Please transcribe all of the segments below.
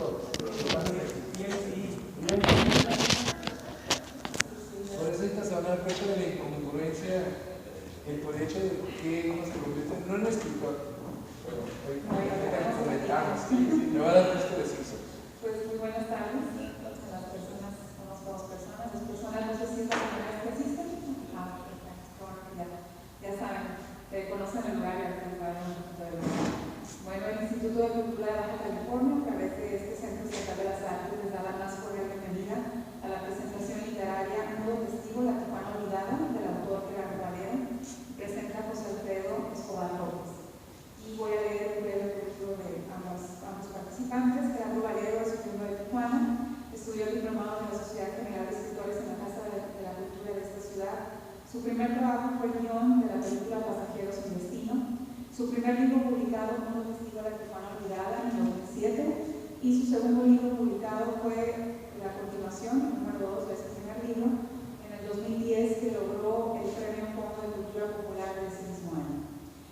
Por eso ahorita se van a dar cuenta de la incongruencia, por el hecho de que uno se convierte no en un escritor. Bueno, ahorita comentamos, me va a dar gusto decirlo. Pues muy buenas tardes a las personas, conozco a dos personas, las personas no sé si es la primera vez que asisten. Ya saben, conocen el lugar y el lugar. Bueno, el Instituto de Cultura de Baja California, a través de este Centro Estatal de las Artes, les da la más cordial bienvenida a la presentación literaria Nudo Testigo, La Tijuana Olvidada, del autor Gerardo Valero, presenta José Alfredo Escobar López. Y voy a leer un breve currículo de ambos participantes. Gerardo Valero es oriundo de Tijuana, estudió el diplomado de la Sociedad General de Escritores en la Casa de la Cultura de esta ciudad. Su primer trabajo fue el guión de la película Pasajeros sin Destino. Su primer libro publicado, Nudo Testigo, La Tijuana Olvidada, en 2007. Y su segundo libro publicado fue la continuación, número 2 de ese primer libro, en el 2010, que logró el Premio Fondo de Cultura Popular de ese mismo año.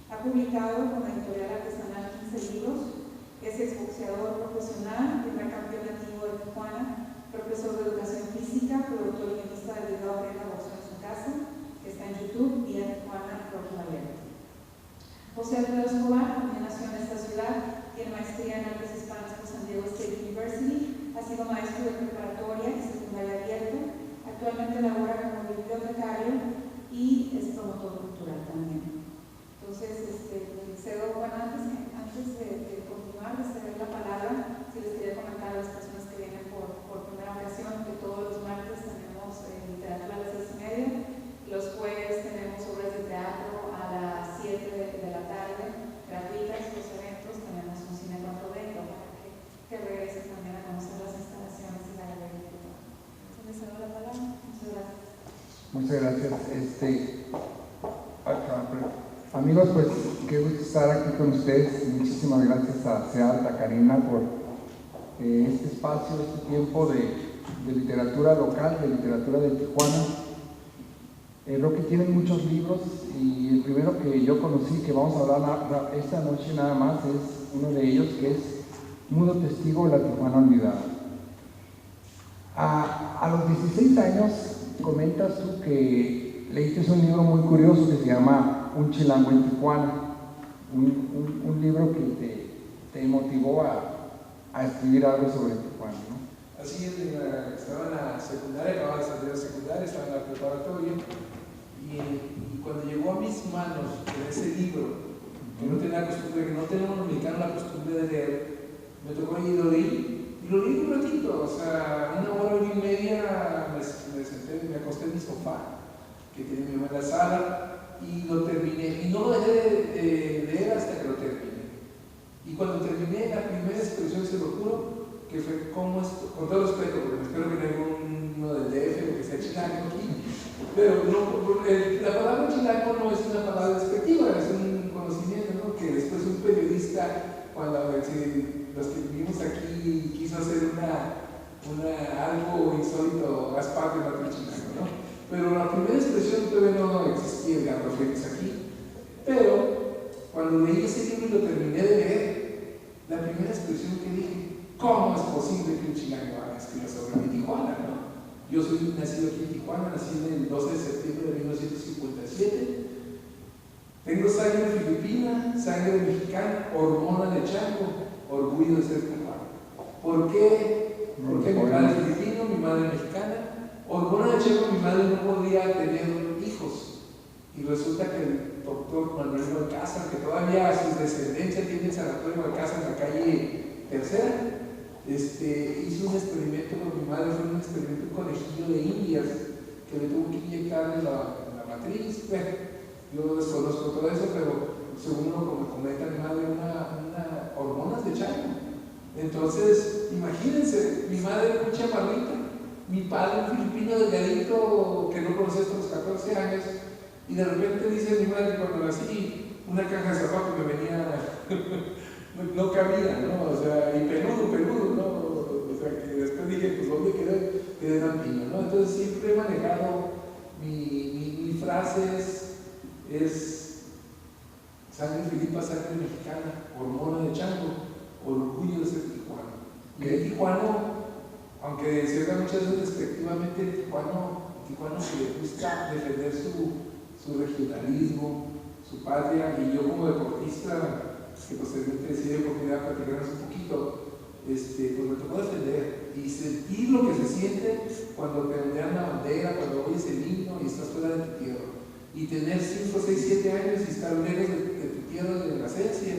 Ha publicado con la editorial artesanal 15 libros, es exboxeador profesional, primer campeón nativo de Tijuana, profesor de educación física, productor y guionista del video Aprenda Boxeo en su casa, que está en YouTube, y en Tijuana, Rocky Valero. José Alfredo Escobar también nació en esta ciudad, tiene maestría en artes hispanas por San Diego State University, ha sido maestro de preparatoria y secundaria abierta, actualmente labora como bibliotecario y es promotor cultural también. Entonces, cedo, bueno, antes de continuar, de ceder la palabra, si les quería comentar a las personas que vienen por primera ocasión que todos los martes tenemos literatura a las 6:30, los jueves tenemos obras de teatro a las 7 de la tarde, gratuitas, los eventos, tenemos un cine 4D para que regresen también a conocer las instalaciones y la galería. Entonces, les cedo la palabra. Muchas gracias. Muchas gracias. Amigos, pues qué gusto estar aquí con ustedes. Muchísimas gracias a Seat, a Karina por este espacio, este tiempo de literatura local, de literatura de Tijuana. Rocky tiene muchos libros y el primero que yo conocí, que vamos a hablar esta noche nada más, es uno de ellos, que es Nudo Testigo, La Tijuana Olvidada. A los 16 años comentas tú que leíste un libro muy curioso que se llama Un Chilango en Tijuana, un libro que te motivó a escribir algo sobre Tijuana, ¿no? Así es, estaba en la secundaria, acababa de salir de la secundaria, estaba en la preparatoria, y cuando llegó a mis manos ese libro, que no tenía la costumbre, que no tenemos los mexicanos la costumbre de leer, me tocó y lo leí un ratito, o sea, 1 hora y media me senté, me acosté en mi sofá, que tenía mi mamá en la sala, y lo terminé, y no lo dejé de leer hasta que lo terminé. Y cuando terminé, la primera expresión, se lo juro, que fue como esto, con todo respeto, porque espero que no haya uno del DF o que sea chilango aquí, pero no, la palabra chilango no es una palabra despectiva, es un conocimiento, ¿no? Que después un periodista, cuando los que vivimos aquí, quiso hacer algo insólito, haz parte de la chilango, ¿no? Pero la primera expresión todavía no existía, digamos, aquí, pero cuando leí ese libro y lo terminé de leer, la primera expresión que dije, ¿cómo es posible que un chilango haga escribir sobre mi Tijuana, no? Yo soy nacido aquí en Tijuana, nací en el 12 de septiembre de 1957. Tengo sangre filipina, sangre mexicana, hormona de chango, orgullo de ser cubano. ¿Por qué? Porque mi padre es filipino, mi madre es mexicana. Hormona de chango, mi madre no podía tener hijos. Y resulta que el doctor Manuel Balcázar, que todavía su descendencia tiene el sanatorio Balcázar en la calle Tercera, hizo un experimento con mi madre, fue un experimento, un conejillo de indias que le tuvo que inyectar en la matriz. Bueno, yo desconozco todo eso, pero según lo que comenta mi madre, una hormonas de chango. Entonces, imagínense, mi madre muy chaparrita, mi padre un filipino delgadito que no conocí hasta los 14 años, y de repente dice mi madre cuando nací, una caja de zapatos que me venía no cabía, ¿no? O sea, y peludo, ¿no? O sea, que después dije, pues, ¿dónde quedé lampiño, ¿no? Entonces, siempre he manejado, mi frase es sangre filipa, sangre mexicana, hormona de chango, orgullo de ser Tijuana. Que el tijuano, aunque se oiga muchas veces despectivamente, el tijuano que le gusta defender su regionalismo, su patria, y yo como deportista, que posteriormente decidí la oportunidad de platicarnos un poquito, pues me tocó defender y sentir lo que se siente cuando te ondean la bandera, cuando oyes el himno y estás fuera de tu tierra, y tener 5, 6, 7 años y estar lejos de tu tierra, de la esencia,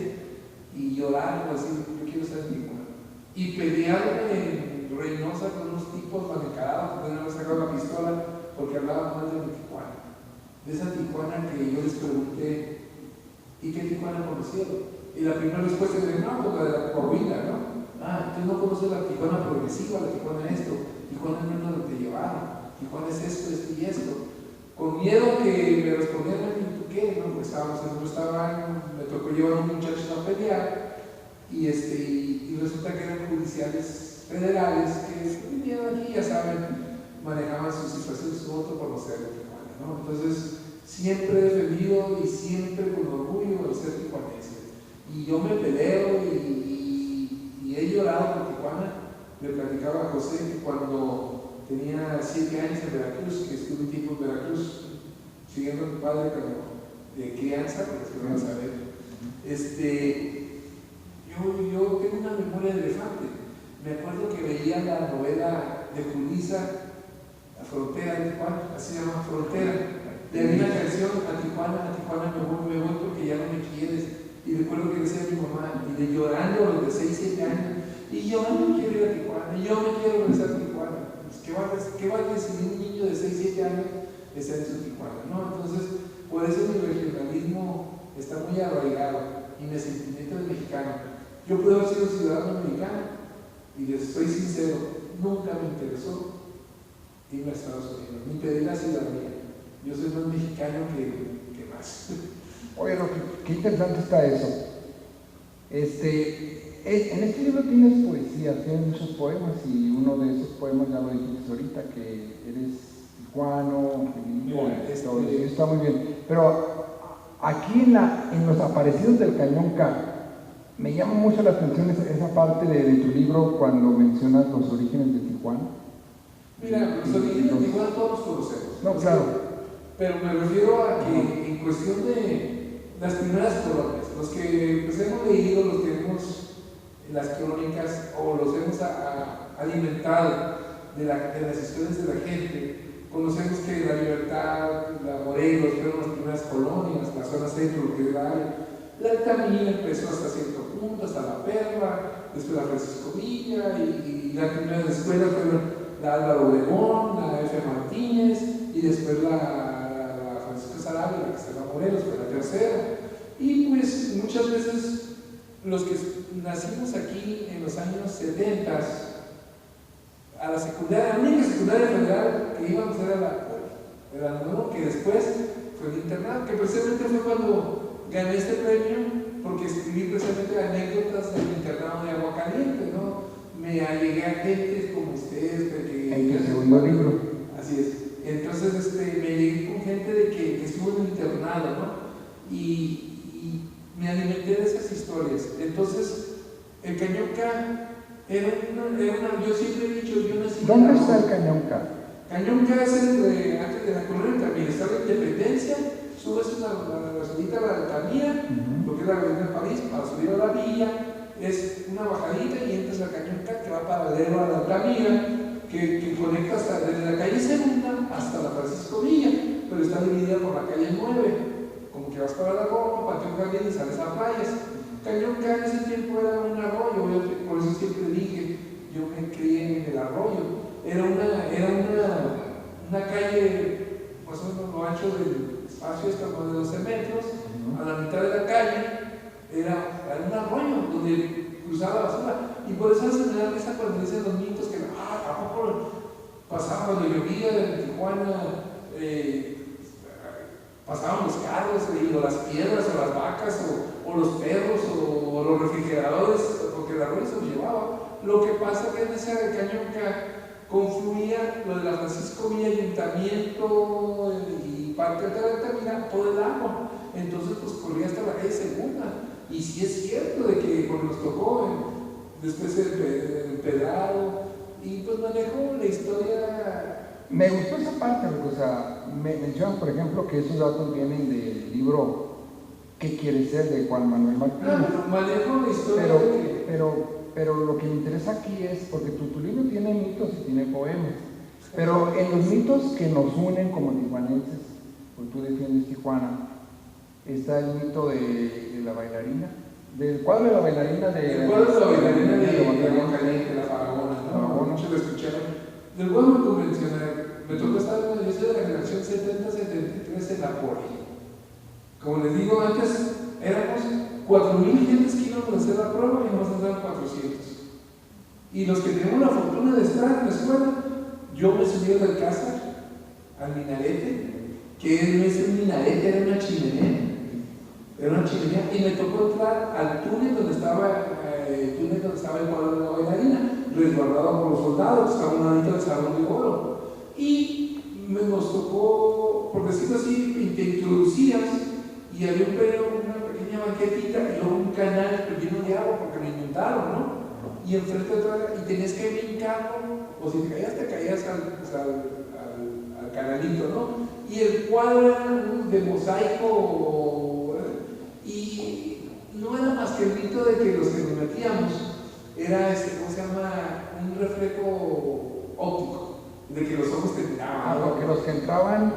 y llorar, o decir, yo quiero estar en Tijuana, y pelearme en Reynosa con unos tipos mal encarados, porque no me sacaron la pistola porque hablaban mal de mi Tijuana, de esa Tijuana que yo les pregunté, ¿y qué Tijuana conocieron? Y la primera respuesta es, no, pues la de la Coahuila, ¿no? Ah, tú no conoces la Tijuana progresiva, la Tijuana esto, Tijuana no es lo que te llevaron, Tijuana es esto, esto y esto. Con miedo que me respondieran, ¿y tú qué? No, pues estábamos en un restaurante, me tocó llevar a un muchacho a pelear, y resulta que eran judiciales federales que vinieron aquí, ya saben, manejaban su situación, su voto por no ser de Tijuana, ¿no? Entonces, siempre he defendido y siempre con orgullo de ser tijuanense. Y yo me peleo y he llorado por Tijuana. Le platicaba a José que cuando tenía 7 años en Veracruz, que estuve un tiempo en Veracruz, siguiendo a mi padre como de crianza, porque se van a saber, yo tengo una memoria de elefante. Me acuerdo que veía la novela de Julissa, La Frontera de Tijuana, así se llama Frontera. De ahí una canción, a Tijuana me voy porque ya no me quieres. Y recuerdo que decía mi mamá, y de llorando a los de 6, 7 años, y yo no quiero ir a Tijuana, y yo me quiero regresar a Tijuana. Pues, ¿qué va a decidir un niño de 6, 7 años estar en su Tijuana? ¿No? Entonces, por eso mi regionalismo está muy arraigado y mi sentimiento de mexicano. Yo puedo haber sido ciudadano americano, y les soy sincero, nunca me interesó irme a Estados Unidos, ni pedir la ciudadanía. Yo soy más mexicano que más. Oye, Roque, qué interesante está eso. En este libro tienes poesía, tienes muchos poemas, y uno de esos poemas ya lo dijiste ahorita, que eres tijuano, todo eso está muy bien. Pero aquí en los aparecidos del Cañón K, me llama mucho la atención esa parte de tu libro cuando mencionas los orígenes de Tijuana. Mira, los orígenes de Tijuana todos los conocemos. No, claro. Pero me refiero a que en cuestión de las primeras colonias, los que pues, hemos leído, los que hemos las crónicas o los hemos alimentado de las historias de la gente, conocemos que la Libertad, la Morelos fueron las primeras colonias, la zona centro, lo que era la Altamira empezó hasta cierto punto, hasta la Perla, después la Francisco Villa, y las primeras escuelas fueron la Álvaro Obregón, la F. Martínez, y después la Francisco Sarabia, la que está en la Morelos, fue la tercera. Y pues muchas veces los que nacimos aquí en los años 70, a la secundaria, la única secundaria federal que íbamos era la número, que después fue el internado, que precisamente fue cuando gané este premio, porque escribí precisamente anécdotas del internado de Aguacaliente, ¿no? Me allegué a gente como ustedes, en tu segundo libro. Así es. Entonces me llegué con gente de que estuvo en el internado, ¿no? Y me alimenté de esas historias. Entonces, el Cañón K era una, yo siempre he dicho, yo nací. ¿Dónde está el Cañón K? Cañón K es antes de la colonia también, está la Independencia, subes la subida a la Altamira, lo que es la Avenida de París, para subir a la villa, es una bajadita y entras al Cañón K que va paralelo a la Altamira, que conecta desde la calle Segunda hasta la Francisco Villa, pero está dividida por la calle 9. Como que vas para la Roma, Panteón Jardín y sales a playas. Cañón K en ese tiempo era un arroyo, por eso siempre dije, yo me crié en el arroyo. Era una calle, más o menos lo ancho del espacio, como de 12 metros, a la mitad de la calle era un arroyo donde cruzaba la basura. Y por eso se me da risa cuando dicen los mitos que, ¿a poco pasaba cuando llovía en Tijuana? Pasaban los carros, o las piedras, o las vacas, o los perros, o los refrigeradores, porque el arroyo se los llevaba. Lo que pasa es que en ese Cañón K confluía lo de la Francisco Villa, Ayuntamiento y parte de la Altamira, todo el agua. Entonces, pues corría hasta la calle Segunda. Y sí es cierto de que cuando nos tocó después el empedrado, y pues manejó la historia. Me gustó esa parte, porque, o sea, me mencionan, por ejemplo, que esos datos vienen del libro ¿Qué quiere ser? De Juan Manuel Martínez. Manejo la historia. Pero lo que me interesa aquí es, porque tu libro tiene mitos y tiene poemas, pero en los mitos que nos unen como tijuanenses, porque tú defiendes Tijuana, está el mito de la bailarina, del cuadro de la bailarina el cuadro de la bailarina de la Faraona, ¿no? Muchos lo escucharon. Del cuadro convencional, me tocó estar, yo soy de la generación 70-73 en la Poli. Como les digo antes, éramos 4,000 gentes que íbamos a hacer la prueba y nos andaban 400. Y los que teníamos la fortuna de estar en la escuela, yo me subí del Alcázar, al minarete, que no es un minarete, era una chimenea. Era una chimenea, y me tocó entrar al túnel donde estaba el cuadro de la bailarina, resguardado por los soldados, que estaba un ladito del salón de oro. Y nos tocó, por decirlo así, te introducías y había una pequeña banquetita y luego un canal lleno de agua porque lo inundaron, ¿no? Y enfrente de otra, y tenías que brincarlo, o si te caías al canalito, ¿no? Y el cuadro era de mosaico, y no era más que el mito de que los que nos metíamos era, ¿cómo se llama? Un reflejo óptico, de que los ojos te miraban. Porque los que entraban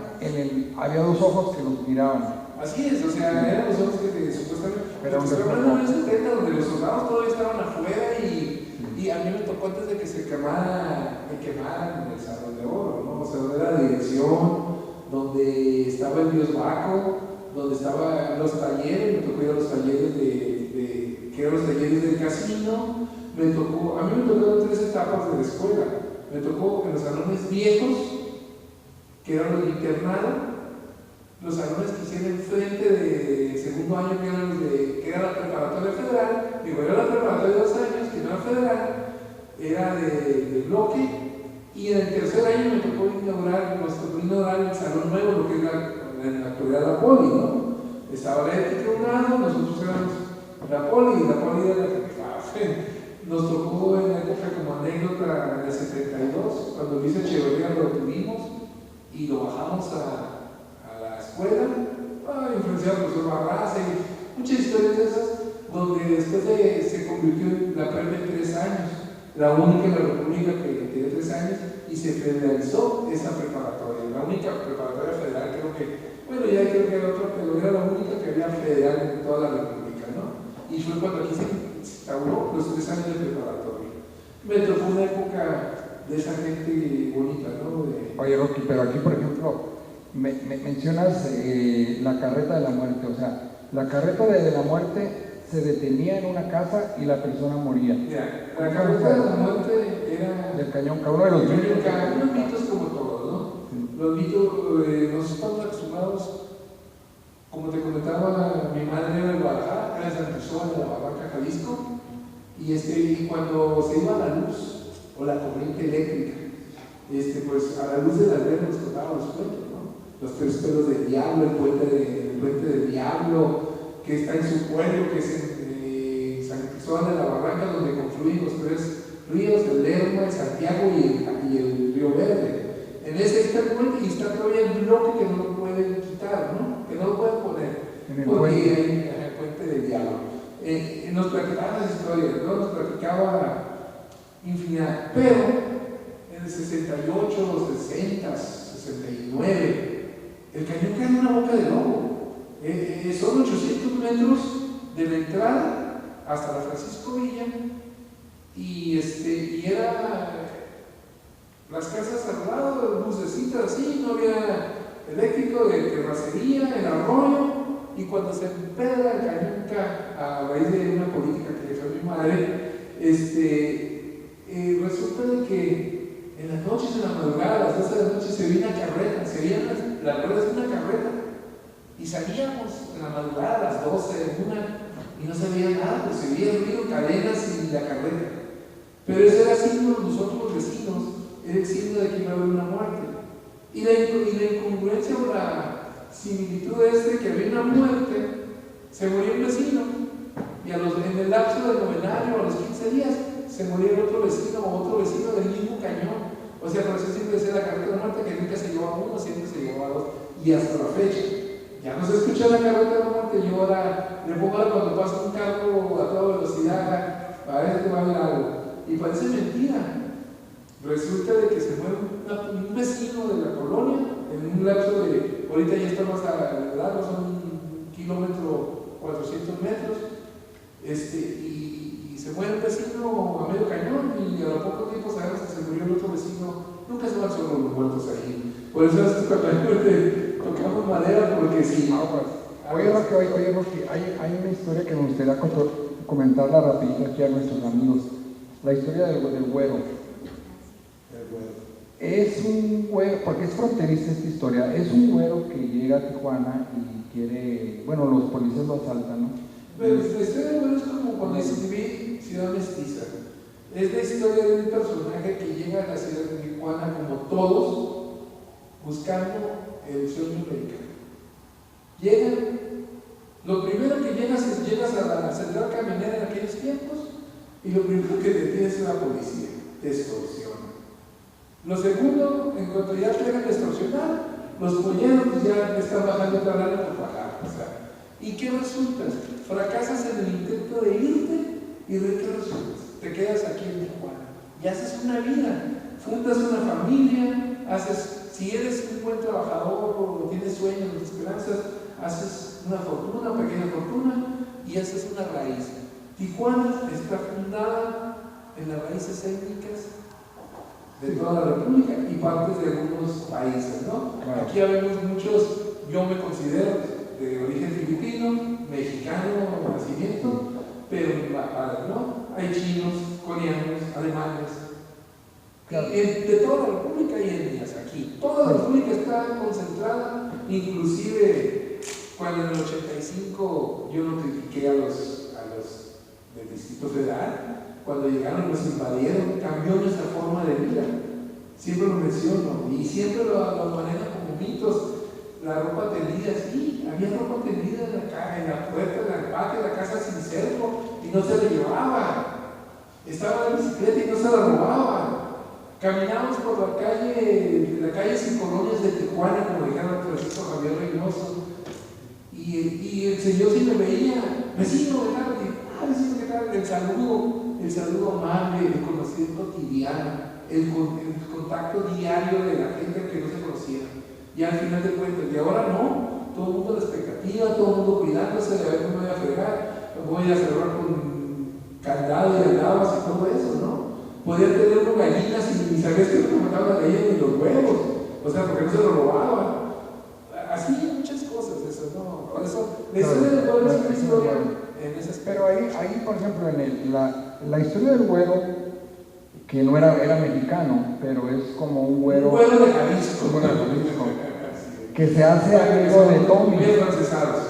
había dos ojos que los miraban. Así es, o sea, eran los ojos que supuestamente. Pero en el 70, donde los soldados todavía estaban afuera y a mí me tocó antes de que me quemaran el Salón de Oro, ¿no? O sea, donde era la dirección, donde estaba el Dios Baco, donde estaban los talleres, me tocó ir a los talleres que eran los talleres del casino. A mí me tocó 3 etapas de la escuela. Me tocó en los salones viejos, que eran los de internado, los salones que hicieron enfrente de segundo año, que era la preparatoria federal, era la preparatoria de 2 años, que no era federal, era de bloque, y en el tercer año me tocó inaugurar el salón nuevo, lo que es en la actualidad la Poli, ¿no? Estaba la ética a un lado, nosotros éramos la Poli, y la Poli era la que nos tocó en la época como anécdota en el 72, cuando Luis Echeverría lo tuvimos y lo bajamos a la escuela, influenciado por su Barraza y muchas historias de esas, donde después se convirtió en la prepa en 3 años, la única en la República que tiene 3 años, y se federalizó esa preparatoria, la única preparatoria federal, ya creo que era otra, pero era la única que había federal en toda la República, ¿no? Y fue cuando aquí se instauró los 3 años de preparatoria. Me tocó una época de esa gente bonita, ¿no? Oye, Rocky, pero aquí, por ejemplo, me mencionas la carreta de la muerte, o sea, la carreta de la muerte se detenía en una casa y la persona moría. Mira, la carreta de la muerte era del cañón, cada uno de los mitos como todos, ¿no? Sí. Los mitos, nos estamos acostumbrados, como te comentaba, mi madre era de Guadalajara, era de San Cristóbal de la Barranca, Jalisco, y cuando se iba la luz o la corriente eléctrica, pues a la luz de la alberca nos contaban los cuentos, ¿no? Los 3 pelos del diablo, el puente del diablo, que está en su pueblo, que es en San Cristóbal de la Barranca, donde confluyen los 3 ríos, el Lerma, el Santiago y el Río Verde. En ese está el puente y está todavía el bloque que no lo pueden quitar, ¿no? Que no lo pueden poner, porque hay el puente del diablo. Nos platicaban las historias, ¿no? Nos platicaba infinidad, pero en el 68, 60, 69, el cañón cae en una boca de lobo. Son 800 metros de la entrada hasta la Francisco Villa, y era las casas al lado, lucecitas así, no había eléctrico, de terracería, el arroyo, y cuando se empedra el cañón a raíz de una política que fue mi madre, resulta de que en las noches, en la madrugada, a las 12 de la noche, se veía una carreta, se veían las ruedas de una carreta, y salíamos en la madrugada a las 12, y no se veía nada, pues se veía el ruido, cadenas y la carreta. Pero ese era signo de nosotros los vecinos, era el signo de que iba a haber una muerte. Y la incongruencia o la similitud de que había una muerte, se murió un vecino, y en el lapso del novenario, a los 15 días, se moría el otro vecino o otro vecino del mismo cañón. O sea, por eso siempre decía la carreta de la muerte que nunca se llevó a uno, siempre se llevó a dos. Y hasta la fecha, ya no se escucha la carreta de la muerte. Yo ahora le pongo cuando pasa un carro a toda velocidad, parece que va a haber algo. Y parece mentira. Resulta de que se muere un vecino de la colonia en un lapso de, ahorita ya está más largo, son 1 kilómetro 400 metros, y se muere un vecino a medio cañón y a poco tiempo sabemos que se murió el otro vecino. Nunca se van solo los muertos ahí. Por eso es que tocamos madera, porque si no, oye, Roque, hay una historia que me gustaría comentarla rapidito aquí a nuestros amigos. La historia del güero. Es un güero, porque es fronteriza esta historia, es un güero que llega a Tijuana y quiere, bueno, los policías lo asaltan, ¿no? Pero la historia del güero es como cuando escribí Ciudad Mestiza. Es la historia de un personaje que llega a la ciudad de Tijuana como todos, buscando el sueño americano. Llegan, lo primero que llegas es llegas a la central camionera en aquellos tiempos y lo primero que te tienes es la policía, te extorsiona. Lo segundo, en cuanto ya te dejan de extorsionar, los polleros pues ya están bajando otra lana por bajar. O sea, ¿y qué resulta? Fracasas en el intento de irte y ¿de qué resultas? Te quedas aquí en Tijuana y haces una vida, fundas una familia, si eres un buen trabajador o tienes sueños, esperanzas, haces una fortuna, una pequeña fortuna y haces una raíz. Tijuana está fundada en las raíces étnicas de toda la República y partes de algunos países, ¿no? Claro. Aquí habemos muchos, yo me considero de origen filipino, mexicano de nacimiento, pero ¿no? Hay chinos, coreanos, alemanes, claro. De toda la República hay etnias aquí. Toda la República está concentrada, inclusive cuando en el 85 yo no critiqué a los del Distrito Federal. Cuando llegaron los invadieron, cambió nuestra forma de vida. Siempre lo menciono y siempre lo manejan como mitos. La ropa tendida, sí, había ropa tendida en la puerta, en el patio de la casa sin cerco y no se la llevaba. Estaba la bicicleta y no se la robaba. Caminábamos por la calle sin colonias de Tijuana, como dijeron Francisco Javier Reynoso, y el señor sí me veía, vecino, ¿verdad? Vecino, ¿qué tal? El saludo amable, el conocimiento cotidiano, el contacto diario de la gente que no se conocía. Y al final de cuentas, y ahora no, todo el mundo a la expectativa, todo el mundo cuidándose de a ver cómo me voy a fregar, voy a cerrar con candado y alabas y todo eso, ¿no? Podían tener unas gallinas y sabías que no me mataban las gallinas ni los huevos, o sea, porque no se lo robaban. Así muchas cosas, eso, ¿no? Por eso, la historia del güero es una historia en ese aspecto. Pero ahí, por ejemplo, en la historia del güero, que no era mexicano, pero es como un güero. Un güero de Jalisco. Que se hace amigo de Tommy. Bien francesados.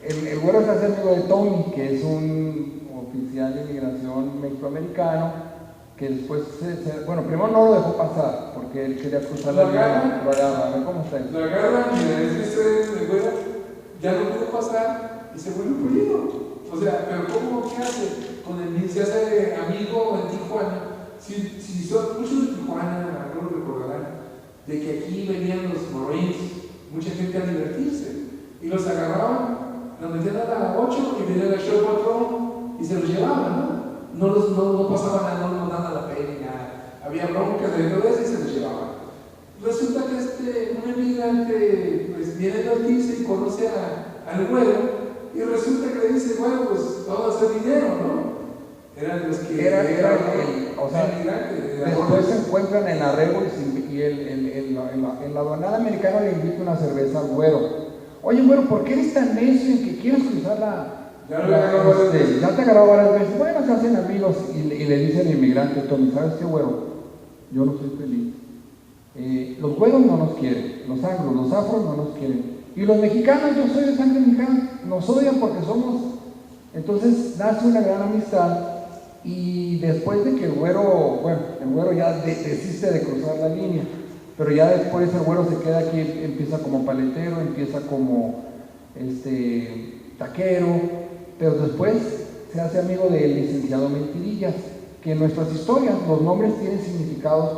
El güero se hace amigo de Tommy, que es un oficial de inmigración mexicoamericano, que después, bueno, primero no lo dejó pasar, porque él quería cruzar la línea. Lo agarra, a ver cómo está eso. Lo agarran y le dice el güero, ya no pudo pasar y se vuelve un pollo. O sea, pero ¿cómo qué hace? Se hace amigo en Tijuana. Si son muchos de Tijuana, algunos recordarán, de que aquí venían los Marines, mucha gente a divertirse, y los agarraban, los metían a la 8 y venían al show patrón y se los llevaban, ¿no? No pasaban nada, no nos daban la pena ni nada. Había broncas de todo eso y se los llevaban. Resulta que un emigrante pues, viene a divertirse y conoce al güero, y resulta que le dice, bueno, pues vamos a hacer dinero, ¿no? Eran los que o sea, después se encuentran en Arrego y en la aduanada americana le invita una cerveza al güero. Oye, güero, ¿por qué eres tan necio en que quieres cruzar ya te agarró varias veces? Bueno, se hacen amigos y le dice al inmigrante, Tommy, ¿sabes qué, güero? Yo no soy feliz. Los güeros no nos quieren, los anglos, los afros no nos quieren. Y los mexicanos, yo soy de sangre mexicana, nos odian porque somos. Entonces nace una gran amistad. Y después de que el güero ya desiste de cruzar la línea, pero ya después el güero se queda aquí, empieza como paletero, empieza como taquero, pero después se hace amigo del licenciado Mentirillas, que en nuestras historias los nombres tienen significados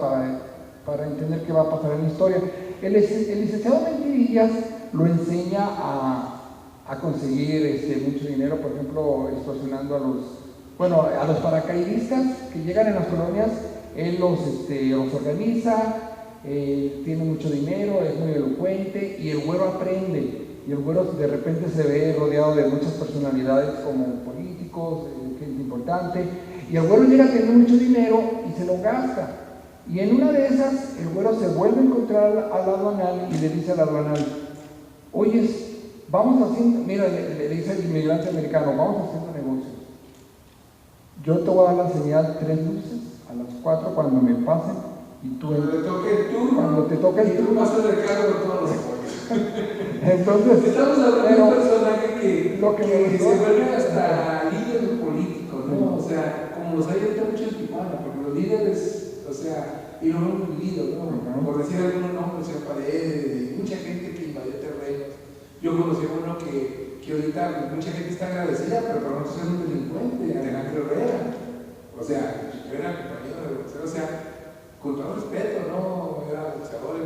para entender qué va a pasar en la historia. El licenciado Mentirillas lo enseña a conseguir mucho dinero, por ejemplo, extorsionando a los paracaidistas que llegan en las colonias. Él los organiza, tiene mucho dinero, es muy elocuente, y el güero aprende. Y el güero de repente se ve rodeado de muchas personalidades como políticos, gente importante, y el güero llega a tener mucho dinero y se lo gasta. Y en una de esas, el güero se vuelve a encontrar al aduanal y le dice al aduanal: oye, vamos haciendo, mira, le dice el inmigrante americano, vamos haciendo negocios. Yo te voy a dar la señal 3 luces, a las 4 cuando me pasen, y tú cuando te toque el turno, vas a acercar con todos los apoyos. Entonces, estamos hablando de un personaje que se gustó, vuelve hasta líder político, ¿no? O sea, como los hay ahorita mucho en Tijuana, porque los líderes, o sea, y no han vivido, ¿no? Por decir algunos nombres, o sea, Paredes, mucha gente que invadió terrenos. Yo conocí a uno que ahorita mucha gente está agradecida, pero para nosotros era un delincuente, Alejandro Herrera. O sea, era compañero de boxeo, o sea, con todo respeto, ¿no? Era boxeador,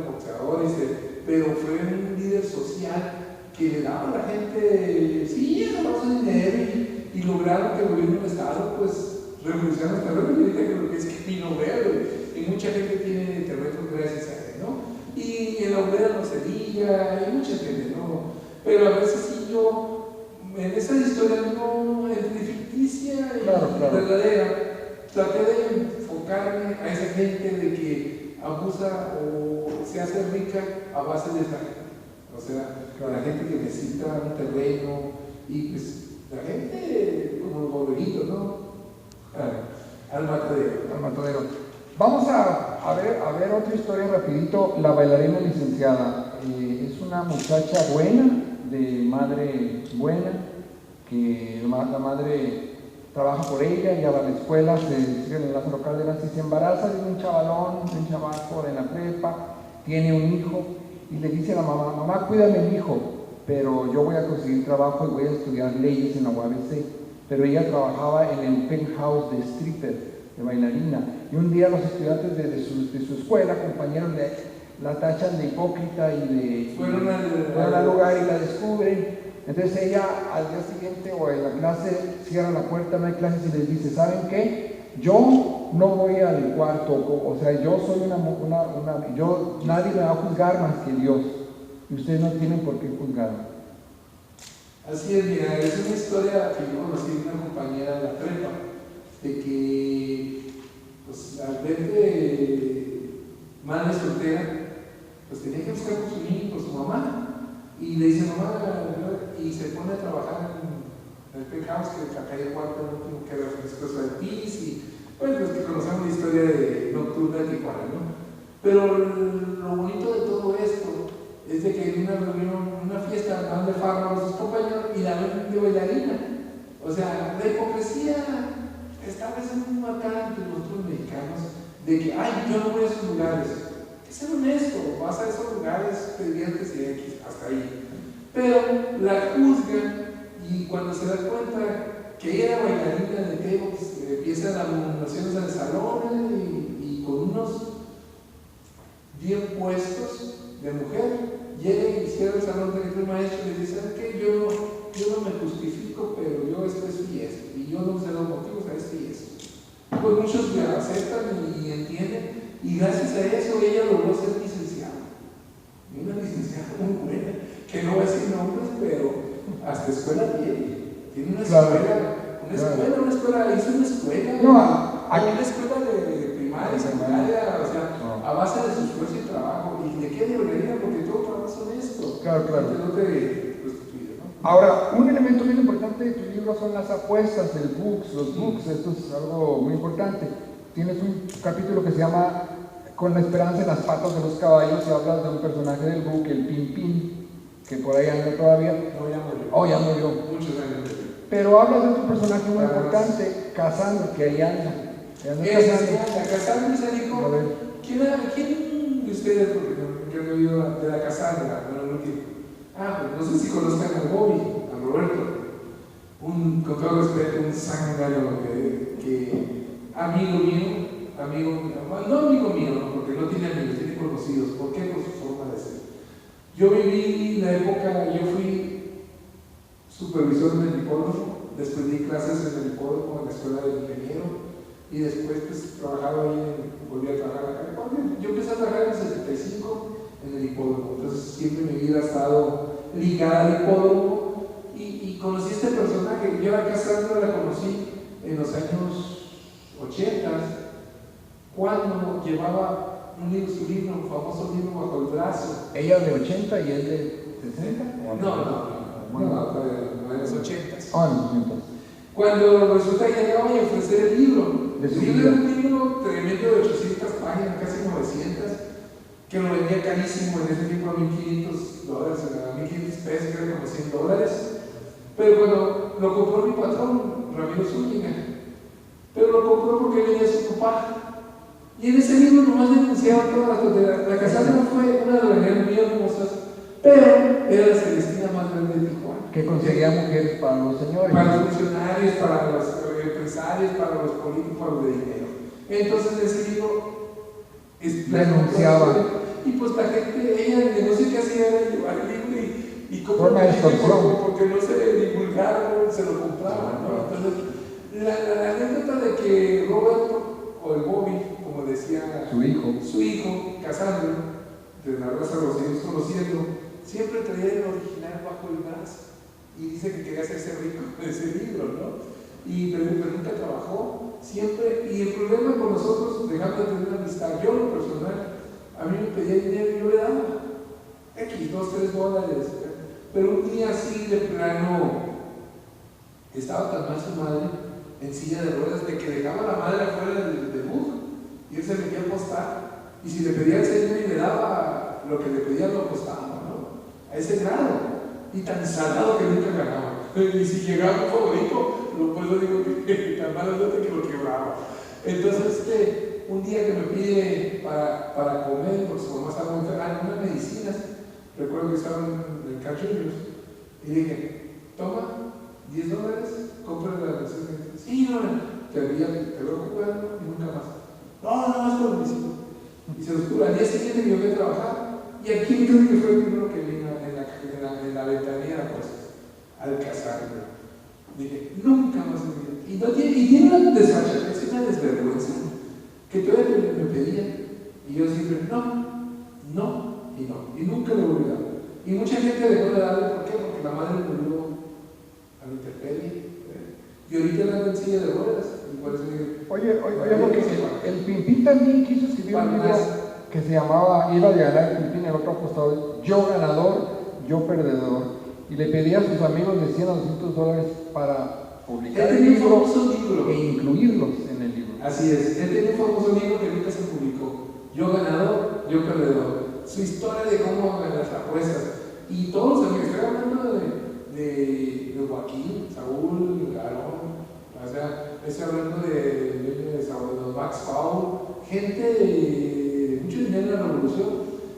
pero fue un líder social que le daba a la gente, sí, le daba su dinero y lograron que el gobierno del Estado, pues, revolucionara hasta luego. Y ahorita creo que es que ni lo veo, y mucha gente tiene terrenos gracias a él, ¿no? Y en la obrera no se diga, y mucha gente, ¿no? Pero a veces sí yo, en esa historia no, entre ficticia y verdadera, traté de enfocarme a esa gente de que abusa o se hace rica a base de esta gente. O sea, la gente que necesita un terreno y pues la gente como los boberitos, ¿no? Al matadero. Vamos a ver otra historia rapidito. La bailarina licenciada. Es una muchacha buena, de madre buena, que la madre trabaja por ella, ya va a la escuela, se sigue en el Lázaro Cárdenas y se embaraza de un chavaco de la prepa, tiene un hijo y le dice a la mamá, cuídame mi hijo, pero yo voy a conseguir trabajo y voy a estudiar leyes en la UABC. Pero ella trabajaba en el penthouse de stripper, de bailarina, y un día los estudiantes de su escuela, compañeros, la tachan de hipócrita y fueron al lugar y la descubren. Entonces ella al día siguiente o en la clase cierra la puerta, no hay clases, y les dice: ¿saben qué? Yo no voy al cuarto, o sea, yo soy nadie me va a juzgar más que Dios, y ustedes no tienen por qué juzgarme. Así es, mira, es una historia que yo conocí de una compañera de la prepa, de que, pues, al ver madre soltera, pues tenía que buscar por su niño, por su mamá. Y le dice: mamá, y se pone a trabajar en el penthouse, que acá hay el cuarto último que era frescoso de pis, y pues los que conocemos la historia de nocturna de Tijuana, ¿no? Pero lo bonito de todo esto es de que en una reunión, una fiesta, van de farra a sus compañeros y la ven de bailarina. O sea, la hipocresía está a veces muy marcada entre nosotros mexicanos, de que, ay, yo no voy a esos lugares. Hay que ser honesto, vas a esos lugares, te diviertes y X, hasta ahí. Pero la juzgan, y cuando se da cuenta que ella era bailarina de T-box, empiezan las nominaciones al salón y con unos bien puestos de mujer, llega y cierra el salón del maestro y le dice: ¿sabes qué? Yo no me justifico, pero yo esto y esto, y yo no sé los motivos a esto y esto. Pues muchos me aceptan y entienden, y gracias a eso ella logró ser licenciada. Una licenciada muy buena, que no voy a decir nombres, pero hasta escuela tiene una escuela, hizo una escuela, una escuela de primaria, secundaria, o sea, a base de su esfuerzo y trabajo, y de qué debería, porque todo trabajo es honesto. Claro. No te prostituye, ¿no? Ahora, un elemento muy importante de tu libro son las apuestas, los books, esto es algo muy importante. Tienes un capítulo que se llama Con la esperanza en las patas de los caballos, y hablas de un personaje del book, el Pimpín, que por ahí anda todavía. No, ya murió. Oh, ya murió. Muchos años. Pero hablas de otro personaje muy importante, Casandro, que ahí anda. Casandro se dijo: ¿quién de ustedes, porque han oído de la Casandra? Pues no sé si conozcan a Bobby, a Roberto, con todo respeto, un zángano que amigo mío, no amigo mío, ¿no? Porque no tiene amigos, tiene conocidos. ¿Por qué? Por su forma de ser. Yo viví la época, yo fui supervisor en el hipódromo, después di clases en el hipódromo, en la escuela de ingeniero, y después pues trabajaba ahí, volví a trabajar acá. Yo empecé a trabajar en el 75 en el hipódromo, entonces siempre mi vida ha estado ligada al hipódromo, y conocí a este personaje. Yo a Cassandra la conocí en los años 80, cuando llevaba su libro, un famoso libro bajo el brazo. Ella de 80 y él de 60. No, en los 80. Ah, en los 80. Cuando resulta que llegaba y ofrecer el libro. De su El libro vida. era un libro tremendo de 800 páginas, casi 900, que lo vendía carísimo en ese tiempo a $1,500, a 1,500 pesos, que era como $100. Pero cuando lo compró mi patrón, Ramiro Zúñiga, pero lo compró porque venía su papá. Y en ese libro nomás denunciaba todas las tonterías. La Cassandra fue una de las grandes muy hermosas, pero era la Celestina más grande de Tijuana. Que conseguía mujeres para los señores. Para los funcionarios, para los empresarios, para los políticos, para los de dinero. Entonces ese libro denunciaba. Y pues la gente, ella, el negocio que hacía era llevar el libro y Forma de extorsión. porque no se divulgaron, se lo compraban, ¿no? Entonces, la anécdota de que Roberto, o el Bobby, como decía su hijo, Cassandra, de la raza de los seguimos conociendo, siempre traía el original bajo el brazo. Y dice que quería hacerse rico con ese libro, ¿no? Pero nunca trabajó, siempre. Y el problema con nosotros, dejando de tener una amistad, yo en lo personal, a mí me pedía dinero y yo le daba X, $2, $3. Pero un día así de plano, estaba tan mal su madre en silla de ruedas de que dejaba a la madre afuera del bus y él se metía a apostar. Y si le pedía el señor y le daba lo que le pedía, lo apostaba, ¿no? A ese grado. Y tan salado que nunca ganaba. Y si llegaba un favorito, pues yo digo que tan malo que lo quebraba. Entonces, un día que me pide para comer, porque su mamá estaba muy enferma, unas medicinas, recuerdo que estaban en el Cachorros, y dije, toma, $10, compra la medicina. Sí, no, te veo jugando y nunca más. No, más por medicina. Y se los juro, al día siguiente que yo fui a trabajar, y aquí creo que fue el primero que vino en la ventanilla, pues, al casarme. Dije, nunca más en mi vida. Y tiene una desfachatez, una desvergüenza, que todavía me pedían, y yo siempre, no, y nunca le volví a dar. Y mucha gente dejó de darle, ¿por qué? Porque la madre murió a la intemperie, y ahorita anda en silla de ruedas, y por eso digo, Oye, porque el Pimpín también quiso escribir un libro que se llamaba Iba a ganar el Pimpín, el otro apostador, yo ganador, yo perdedor. Y le pedía a sus amigos de $100 a $200 para publicar el libro e incluirlos en el libro. Así es, él tenía un famoso libro que nunca se publicó, Yo ganador, yo perdedor. Su historia de cómo las apuestas. Y todos los amigos, estoy hablando de Joaquín, Saúl, Garón, o sea, estoy hablando de Max Paul, gente de mucho dinero en la revolución,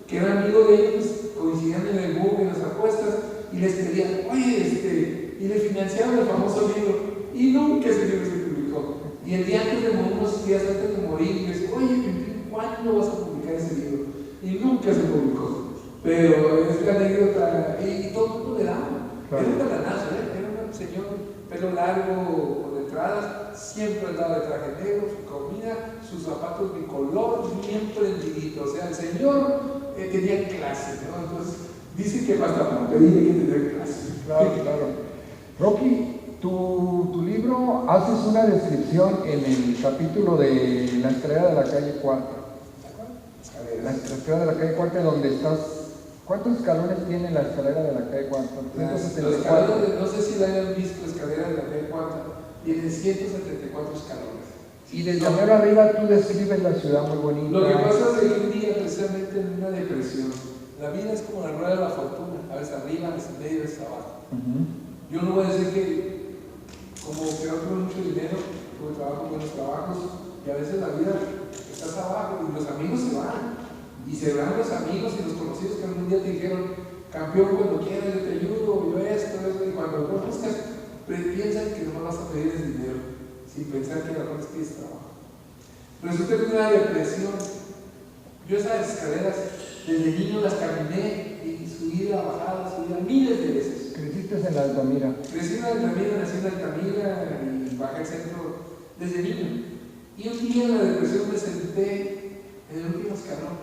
que eran amigos de ellos, coincidían en el boom, en las apuestas, y les pedían, oye, y le financiaban el famoso libro, y nunca ese libro se publicó. Y el día antes de morir, unos días antes de morir, y les oye, ¿cuándo vas a publicar ese libro? Y nunca se publicó. Pero es la anécdota, y todo el mundo le daba. Claro. Era un galanazo, era un señor, pelo largo, con entradas, siempre andaba de traje negro, su comida, sus zapatos bicolor, bien prendidito. O sea, el señor tenía clase, ¿no? Entonces, dicen que hasta para pedir hay que tener clase. Claro. Rocky, tu libro haces una descripción en el capítulo de la escalera de la calle Cuarta. La escalera de la calle Cuarta, donde estás. ¿Cuántos escalones tiene la escalera de la calle Cuarta? No sé si la hayan visto, la escalera de la calle Cuarta, tiene 174 escalones. Y desde arriba tú describes la ciudad muy bonita. Lo que pasa es que un día, precisamente en una depresión, la vida es como la rueda de la fortuna, a veces arriba, a veces en medio, a veces abajo. Yo no voy a decir que, como que no tuve mucho dinero, tuve trabajo, buenos trabajos, y a veces la vida estás abajo y los amigos se van. Y se van los amigos y los conocidos que algún día te dijeron, campeón, cuando quieras, yo te ayudo, yo esto, y cuando lo buscas, piensan que no vas a pedir el dinero, sin pensar que a lo mejor pides trabajo. Resulta que una depresión. Yo esas escaleras desde niño las caminé y subida, bajada, miles de veces. Creciste en la Altamira. Crecí en la Altamira, nací en la Altamira y bajé al centro desde niño. Y un día en la depresión me senté en el último escalón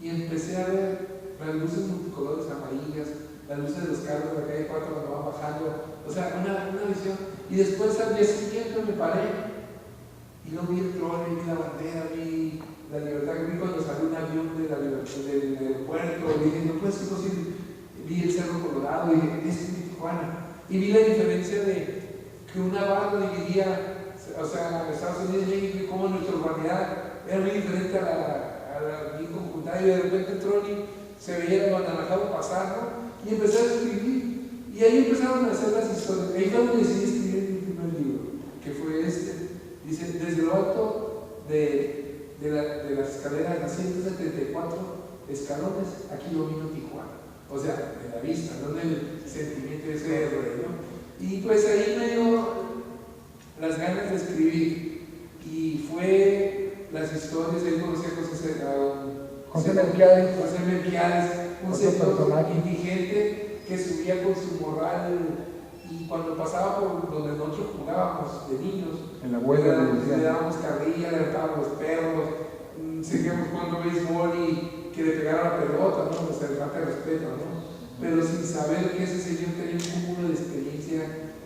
y empecé a ver las luces multicolores amarillas, las luces de los carros de la calle 4 cuando van bajando, o sea, una visión. Y después al día siguiente me paré y luego vi el trono, vi la bandera, vi la libertad, vi cuando salió un avión del aeropuerto, dije, no puede ser posible. Vi el Cerro Colorado y dije, este es mi Tijuana. Y vi la diferencia de que una barra dividía, o sea, Estados Unidos y México, y cómo nuestra urbanidad era muy diferente a la bien conjuntada, y de repente el Troni se veía lo anaranjado pasar, ¿no? Y empecé a escribir. Y ahí empezaron a hacer las historias. Ahí fue donde decidí escribir mi primer libro, que fue este. Dice, desde lo alto de las escaleras, las 174 escalones, aquí domino Tijuana. O sea, de la vista, no del sentimiento ese de rey, ¿no? Y pues ahí me dio las ganas de escribir. Y fue las historias, ahí conocí a José Melquiades, un señor indigente que subía con su morral. Y cuando pasaba por donde nosotros jugábamos de niños, en la abuela le dábamos carrilla, le dábamos los perros, seguíamos jugando béisbol y que le pegara la pelota, ¿no? O sea, le falta respeto, ¿no? Pero sin saber que ese señor tenía un cúmulo de experiencia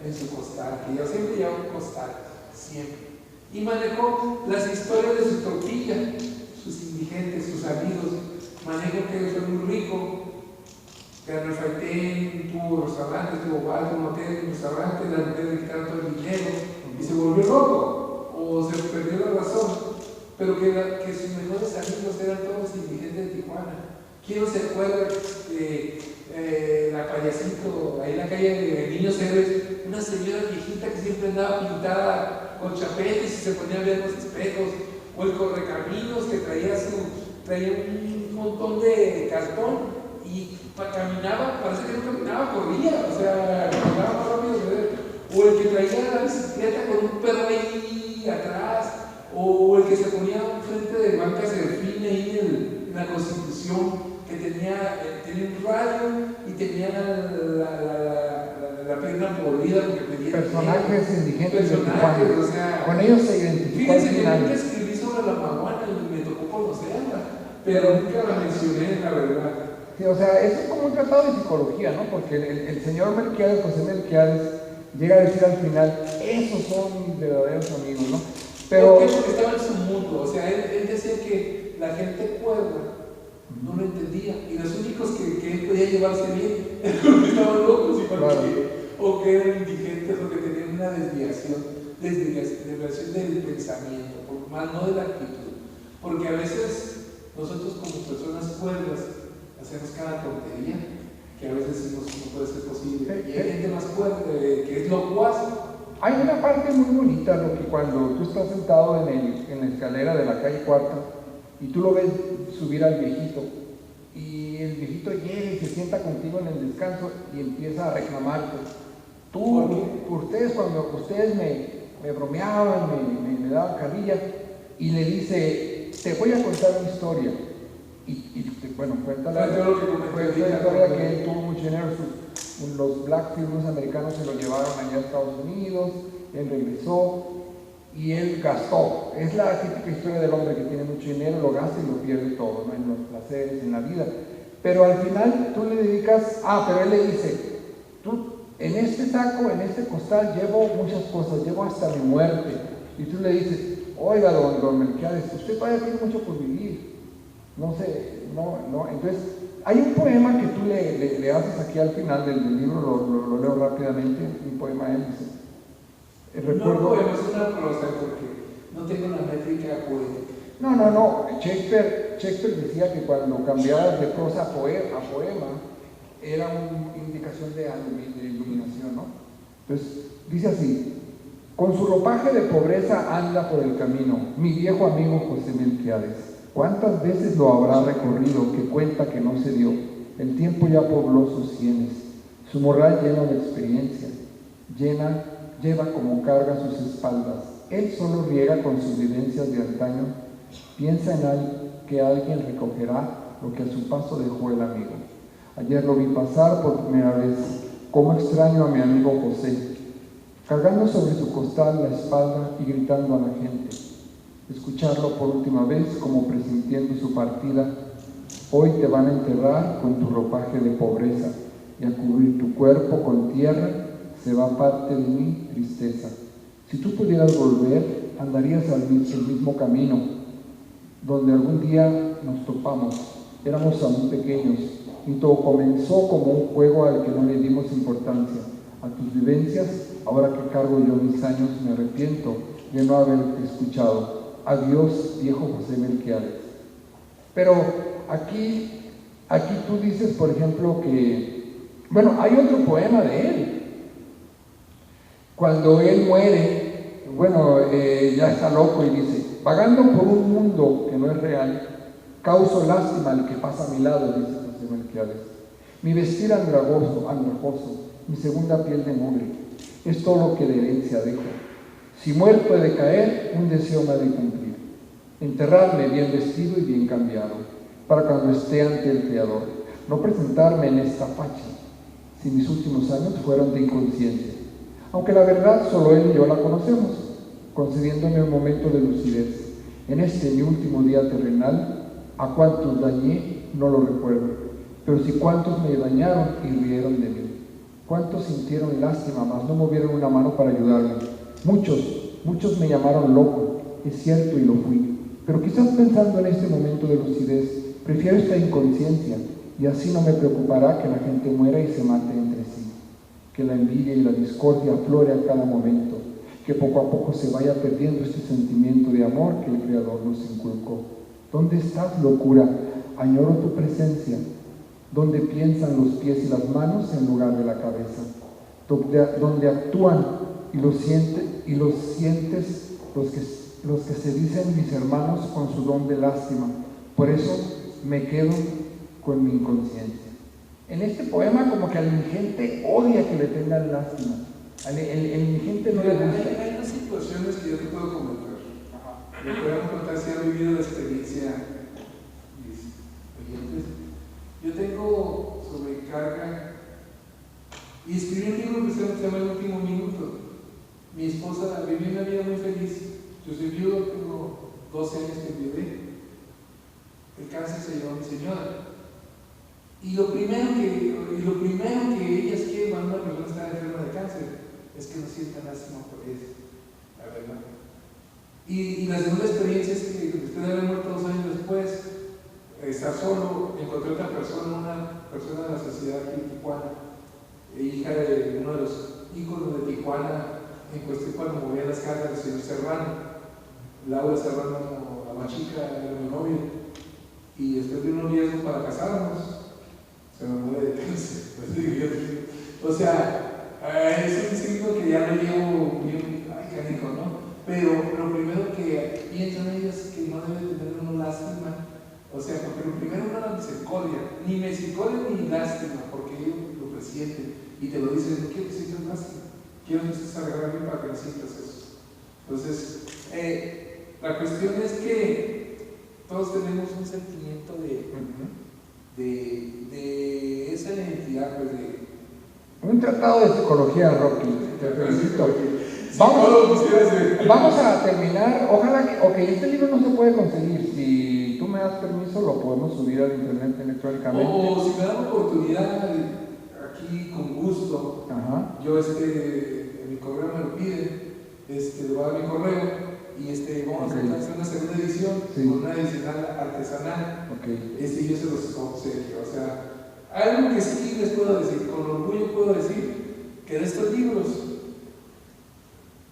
en su costal, que yo siempre llevaba un costal, siempre. Y manejó las historias de su tortilla, sus indigentes, sus amigos. Manejó que fue muy rico. Carlos Faitén tuvo restaurantes, tuvo bar, tuvo hotel, restaurante, las mujeres le quitaron todo el dinero y se volvió loco o se perdió la razón, pero que sus mejores amigos eran todos indigentes de Tijuana. ¿Quién no se acuerda de la Payasito, ahí en la calle de Niños Héroes, una señora viejita que siempre andaba pintada con chapetes y se ponía a ver los espejos, o el Correcaminos que traía un montón de cartón y caminaba, parece que no caminaba, corría, o sea, caminaba más rápido que él. O el que traía la bicicleta con un perro ahí atrás, o el que se ponía enfrente de bancas de delfín ahí en la Constitución, que tenía un radio y tenía la pierna podrida porque pedía personajes indigentes, o sea, con ellos se identificó. Fíjense que nunca escribí sobre la marihuana y me tocó conocerla, pero nunca la mencioné, la verdad. Sí, o sea, eso es como un tratado de psicología, ¿no? Porque el señor Melquiades, José Melquiades, llega a decir al final, esos son mis verdaderos amigos, ¿no? Pero porque estaba en su mundo, o sea, él decía que la gente cuerda no lo entendía, y los únicos que él podía llevarse bien eran los que estaban locos, o que eran indigentes, o que tenían una desviación del pensamiento, más no de la actitud, porque a veces nosotros como personas cuerdas hacemos cada tontería que a veces decimos no puede ser posible, y hay gente más cuerda que es locuaz. Hay una parte muy bonita, lo que cuando tú estás sentado en la escalera de la calle Cuarta y tú lo ves subir al viejito, y el viejito llega y se sienta contigo en el descanso y empieza a reclamarte. Cuando ustedes me bromeaban, me daban carrilla, y le dice, te voy a contar una historia. Bueno, cuéntala. Fue una historia que él tuvo mucho dinero, los Blackfield, unos americanos se lo llevaron allá a Estados Unidos, él regresó y él gastó. Es la típica historia del hombre que tiene mucho dinero, lo gasta y lo pierde todo, ¿no? En los placeres, en la vida. Pero al final tú le dedicas, pero él le dice, tú en este saco, en este costal llevo muchas cosas, llevo hasta mi muerte. Y tú le dices, oiga, don Melquiades, usted todavía tiene mucho por vivir. No sé, no. Entonces, hay un poema que tú le haces aquí al final del libro, lo leo rápidamente, un poema él dice. Recuerdo, no, poema, es una prosa porque no tengo la métrica poética. No. Shakespeare decía que cuando cambiabas de prosa a poema, era una indicación de iluminación, ¿no? Entonces, dice así, con su ropaje de pobreza anda por el camino, mi viejo amigo José Melquiades. ¿Cuántas veces lo habrá recorrido que cuenta que no se dio? El tiempo ya pobló sus sienes, su morral lleno de experiencia, lleva como carga sus espaldas Él solo riega con sus vivencias de antaño, piensa en que alguien recogerá lo que a su paso dejó el amigo. Ayer lo vi pasar por primera vez. Cómo extraño a mi amigo José, cargando sobre su costal la espalda y gritando a la gente. Escucharlo por última vez como presintiendo su partida. Hoy te van a enterrar con tu ropaje de pobreza y a cubrir tu cuerpo con tierra se va parte de mi tristeza. Si tú pudieras volver, andarías el mismo camino donde algún día nos topamos. Éramos aún pequeños y todo comenzó como un juego al que no le dimos importancia. A tus vivencias, ahora que cargo yo mis años, me arrepiento de no haberte escuchado. Adiós, viejo José Melquiades. Pero aquí tú dices, por ejemplo, que, bueno, hay otro poema de él. Cuando él muere, bueno, ya está loco y dice, vagando por un mundo que no es real, causo lástima al que pasa a mi lado, dice José Melquiades. Mi vestir andrajoso, mi segunda piel de mugre, es todo lo que de herencia dejo. Si muerto he de caer, un deseo me ha de cumplir, enterrarme bien vestido y bien cambiado, para cuando esté ante el Creador, no presentarme en esta facha, si mis últimos años fueron de inconsciencia, aunque la verdad solo él y yo la conocemos, concediéndome un momento de lucidez. En este mi último día terrenal, a cuántos dañé no lo recuerdo, pero si cuántos me dañaron y rieron de mí, cuántos sintieron lástima, mas no movieron una mano para ayudarme. Muchos me llamaron loco, es cierto y lo fui, pero quizás pensando en este momento de lucidez, prefiero esta inconsciencia y así no me preocupará que la gente muera y se mate entre sí, que la envidia y la discordia aflore a cada momento, que poco a poco se vaya perdiendo este sentimiento de amor que el Creador nos inculcó. ¿Dónde estás, locura? Añoro tu presencia. ¿Dónde piensan los pies y las manos en lugar de la cabeza? Donde actúan y los sientes los que se dicen mis hermanos con su don de lástima. Por eso me quedo con mi inconsciencia. En este poema como que al indigente odia que le tengan lástima. El indigente no le gusta. Hay unas situaciones que yo te puedo comentar. Me puedo contar si ha vivido la experiencia mis oyentes. Yo tengo sobrecarga y escribí un libro que se llama El último minuto. Mi esposa vivió una vida muy feliz. Yo soy viudo, tengo 12 años que viví. El cáncer se llevó a mi señora. Y lo primero que ellas quieren cuando una persona está enferma de cáncer es que no sienta lástima por eso, la verdad. Y la segunda experiencia es que después de haber muerto 2 años después, estar solo, encontré otra persona, una persona de la sociedad aquí en Tijuana, hija de uno de los íconos de Tijuana, en cuestión cuando movía las cartas del señor Serrano. Laura Serrano, la más chica, era mi novia. Y después de un noviazgo para casarnos, se me muere de cáncer. O sea, es un signo que ya me llevo bien, ay, canijo, ¿no? Pero lo primero que piensan ellos es que no debe tener una lástima. O sea, porque lo primero no es la misericordia, ni misericordia ni lástima, porque ellos lo presienten y te lo dicen, no quiero que sientas lástima, quiero que estés agarrando para que no sientas eso. Entonces, la cuestión es que todos tenemos un sentimiento de esa identidad, pues de... Un tratado de psicología, Rocky, te felicito. Vamos a terminar, ojalá que, este libro no se puede conseguir, si tú me das permiso lo podemos subir al internet electrónicamente. O si me dan la oportunidad, aquí con gusto, yo en mi correo me lo piden, le voy a dar mi correo. Y vamos a hacer una segunda edición, con una edicional artesanal. Yo se los obsequio. O sea, algo que sí les puedo decir, con orgullo puedo decir, que de estos libros,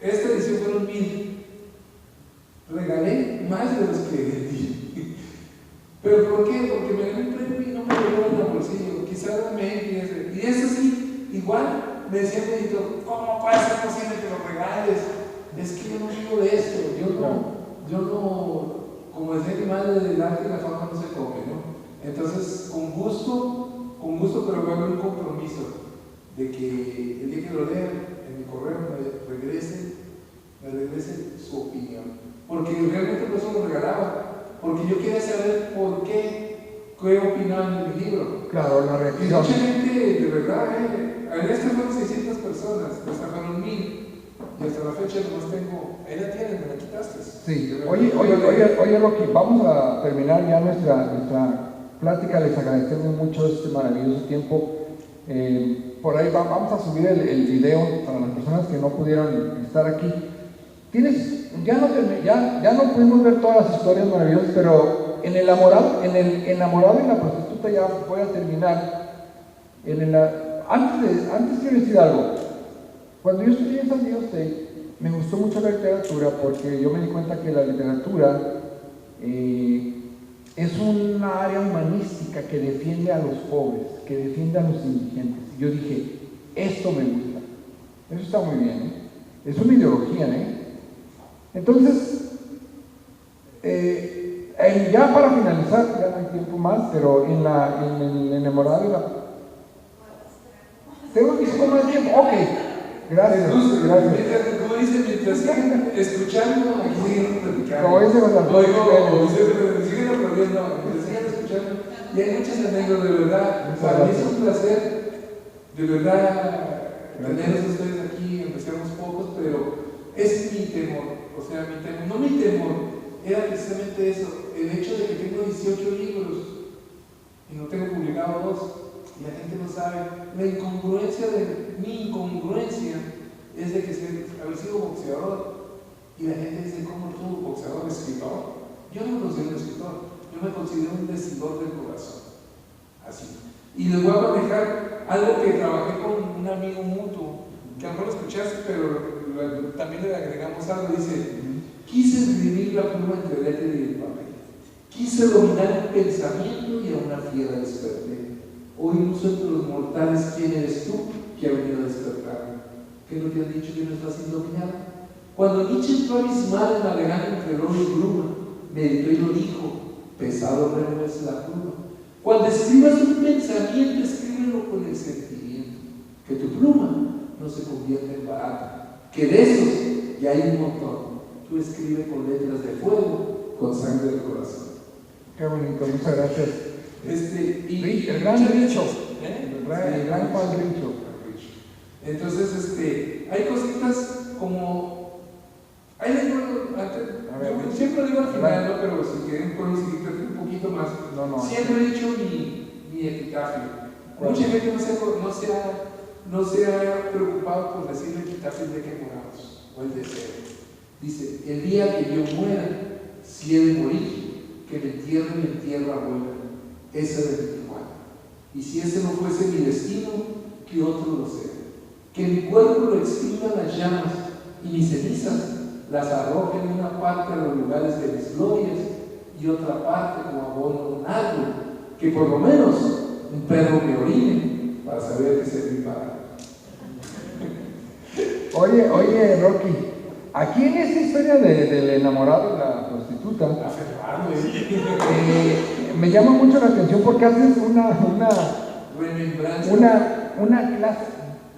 esta edición fueron 1000. Regalé más de los que vendí. ¿Pero por qué? Porque me gané un premio y no me lo llevo en el bolsillo. Quizás dame y eso sí, igual me decía el editor, ¿cómo puede ser posible que lo regales? Es que yo no vivo de esto, yo no, como decía mi madre, del arte y la fama no se come, ¿no? Entonces, con gusto, pero voy a haber un compromiso de que el día que lo lean en mi correo me regresen me regrese su opinión. Porque realmente por eso lo regalaba, porque yo quería saber por qué opinaban de mi libro. Claro, la Y reacción. mucha gente, de verdad, en este fueron 600 personas, hasta fueron 1000, y hasta la fecha nomás tengo, ahí la tienes, me la quitaste. Sí, oye, Rocky, vamos a terminar ya nuestra plática. Les agradecemos mucho este maravilloso tiempo. Por ahí vamos a subir el video para las personas que no pudieron estar aquí. Ya no pudimos ver todas las historias maravillosas, pero en el enamorado y la prostituta ya voy a terminar. Antes quiero decir algo. Cuando yo estudié en San Diego State, me gustó mucho la literatura porque yo me di cuenta que la literatura es una área humanística que defiende a los pobres, que defiende a los indigentes. Yo dije, esto me gusta. Eso está muy bien, ¿eh? Es una ideología, ¿eh? Entonces, ya para finalizar, ya no hay tiempo más, pero en el enamorado y la... ¿Tengo un poco más de tiempo? Ok, gracias. Como dice, mientras sigan escuchando, aquí siguen platicando. Como dice siguen aplaudiendo, mientras sigan escuchando. Y hay muchas anécdotas, de verdad. Para mí es un placer, de verdad, tenerlos ustedes aquí, aunque seamos pocos, pero es mi temor. O sea, no mi temor, era precisamente eso, el hecho de que tengo 18 libros y no tengo publicado 2, y la gente no sabe. Mi incongruencia es de que haber sido boxeador, y la gente dice, ¿cómo tú, boxeador, escritor? Yo no me considero un escritor, yo me considero un decidor del corazón, así. Y les voy a manejar algo que trabajé con un amigo mutuo, que a lo mejor lo escuchaste, pero también le agregamos algo. Dice, quise escribir la pluma entre el éter y el papel, quise dominar el pensamiento y a una fiera desperté. Hoy uso entre los mortales quién eres tú que ha venido a despertarme. ¿Qué es lo que has dicho que no es fácil dominar? Cuando Nietzsche entró a abismal navegando entre oro y bruma, meditó y lo dijo, pesado remo es la pluma. Cuando escribas un pensamiento, escríbelo con el sentimiento, que tu pluma no se convierta en barata, que de esos ya hay un montón. Tú escribes con letras de fuego, con sangre del corazón. Qué bonito, muchas gracias. El gran Richo, el gran Juan Richo. Entonces, hay cositas como, ahí les digo, yo siempre lo digo al final, ¿no? Pero si quieren puedo seguir un poquito más. Siempre he dicho mi epitafio. Mucha gente no se ha preocupado por decir el epitafio el día que moramos, o el deseo. Dice, el día que yo muera, si he de morir, que me entierren en tierra buena, esa de mi Tijuana. Y si ese no fuese mi destino, que otro lo sea. Que mi cuerpo lo extinga las llamas y mis cenizas las arrojen en una parte a los lugares de mis glorias y otra parte como abono a un árbol, que por lo menos un perro me orine para saber que se mi padre. Oye, Rocky, aquí en esta historia del enamorado y la prostituta, me llama mucho la atención porque haces una clase,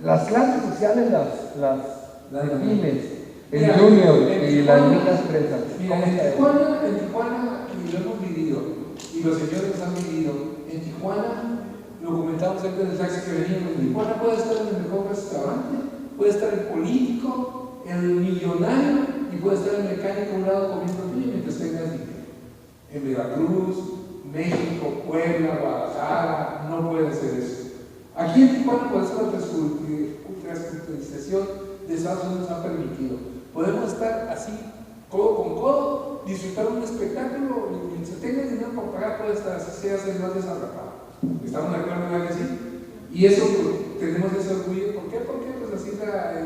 las clases sociales las defines, el junior y las niñas presas. Mira, en Tijuana, y lo hemos vivido, y los señores han vivido, en Tijuana, lo comentamos antes del taxi que veníamos, en Tijuana puede estar en el mejor restaurante, puede estar el político, el millonario, y puede estar el mecánico a un lado comiendo mientras tengas dinero. En Veracruz, México, Puebla, Guadalajara, no puede ser eso. Aquí en Tijuana, por eso la transculturización de Estados Unidos ha permitido. Podemos estar así, codo con codo, disfrutar un espectáculo, y mientras tengas dinero para pagar, puede estar así, seas el más desarrapado. ¿Estamos de acuerdo, verdad que sí? Y eso tenemos ese orgullo. ¿Por qué? Porque pues así es la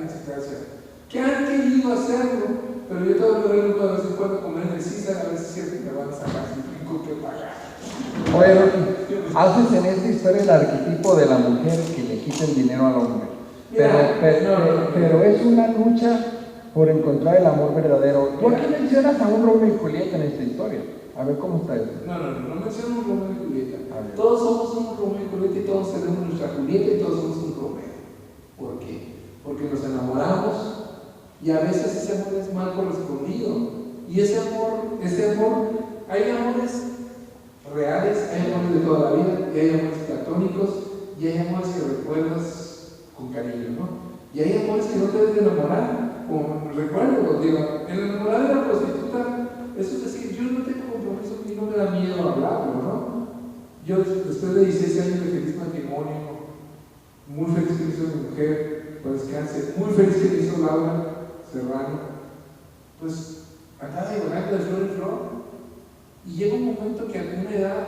situación. Que han querido hacerlo, pero yo tengo que verlo de vez en cuando comer en el César, a ver si es cierto que me van a sacar sin pico que pagar. Oye, Rocky, haces en esta historia el arquetipo de la mujer que le quita el dinero al hombre. Pero es una lucha por encontrar el amor verdadero. ¿Tú aquí mencionas a un Romeo y Julieta en esta historia? A ver cómo está eso. No menciono un Romeo y Julieta. Todos somos un Romeo y Julieta y todos tenemos nuestra Julieta y todos somos un Romeo. ¿Por qué? Porque nos enamoramos Y a veces ese amor es mal correspondido. Y ese amor, hay amores reales, hay amores de toda la vida, y hay amores platónicos, y hay amores que recuerdas con cariño, ¿no? Y hay amores que no te debes de enamorar, como recuerdo, digo, el enamorar de la prostituta, eso es decir, yo no tengo compromiso y no me da miedo hablarlo, ¿no? Yo después de 16 años de feliz matrimonio, muy feliz que me hizo mi mujer, pues descanse, muy feliz que me hizo Laura Serrano, pues andaba divagando de flor en flor, y llega un momento que a alguna edad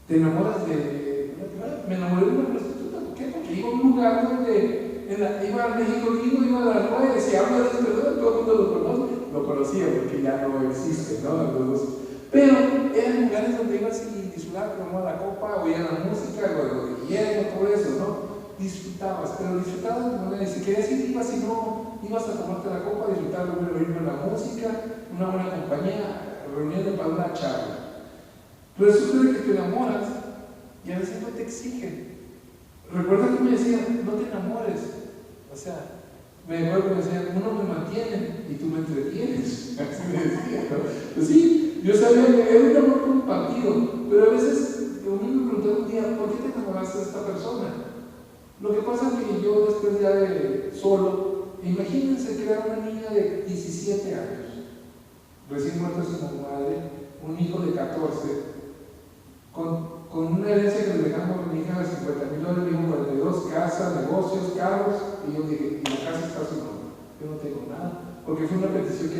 te enamoras me enamoré de una prostituta. ¿Por qué? Porque iba a un lugar donde iba a México Lindo, iba a las Nueve, si habla de este lugar, todo el mundo lo conocía porque ya no existe, ¿no? Pero eran lugares donde ibas y disfrutabas, tomabas la copa, oías la música, lo de Guillermo, todo eso, ¿no? Disfrutabas, pero disfrutabas de manera, si querías ir, ibas, si no, ibas a tomarte la copa, disfrutar de un ritmo de la música, una buena compañía, reuniones para una charla. Pero sucede que te enamoras y a veces no te exigen. Recuerda que me decían, no te enamores. O sea, me acuerdo que me decían, uno me mantiene y tú me entretienes. Así me decían, ¿no? Pues sí, yo sabía que era un amor compartido, pero a veces uno me preguntaba un día, ¿por qué te enamoraste de esta persona? Lo que pasa es que yo después ya de solo, imagínense que era una niña de 17 años, recién muerta su madre, un hijo de 14, con una herencia que le dejamos a mi hija de $50,000, mi hijo 42, casa, negocios, carros, y yo dije, y la casa está a su nombre, yo no tengo nada, porque fue una petición que